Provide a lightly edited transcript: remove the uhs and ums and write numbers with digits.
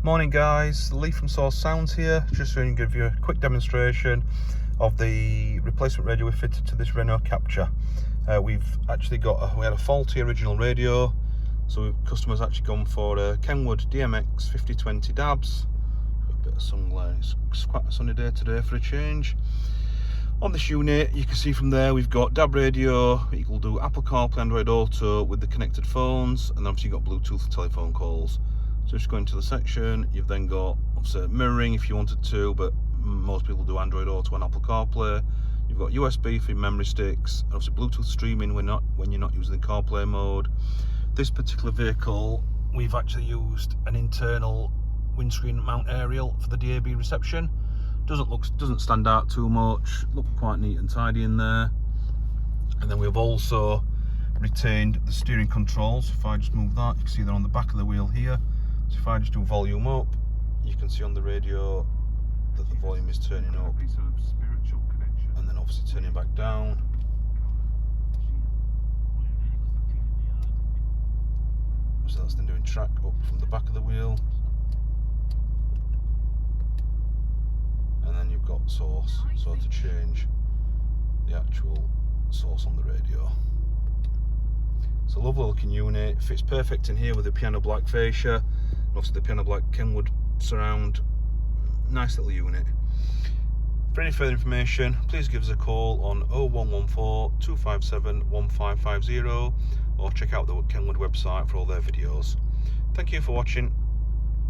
Morning guys, Lee from Source Sounds here, just going to give you a quick demonstration of the replacement radio we fitted to this Renault Captur. We've actually we had a faulty original radio, so customers actually gone for a Kenwood DMX5020DABS. A bit of sunlight, it's quite a sunny day today for a change. On this unit, you can see from there we've got DAB radio, you can do Apple CarPlay, Android Auto with the connected phones, and then obviously you've got Bluetooth telephone calls. So just going to the section, you've then got obviously mirroring if you wanted to, but most people do Android Auto and Apple CarPlay. You've got USB for your memory sticks, and obviously Bluetooth streaming when you're not using the CarPlay mode. This particular vehicle, we've actually used an internal windscreen mount aerial for the DAB reception. Doesn't stand out too much, look quite neat and tidy in there. And then we've also retained the steering controls. If I just move that, you can see they're on the back of the wheel here. So if I just do volume up, you can see on the radio that the volume is turning up, and then obviously turning back down. So that's then doing track up from the back of the wheel. And then you've got source, so to change the actual source on the radio. It's a lovely looking unit, fits perfect in here with the piano black fascia, and also the piano black Kenwood surround. Nice little unit. For any further information, please give us a call on 0114 257 1550 or check out the Kenwood website for all their videos. Thank you for watching.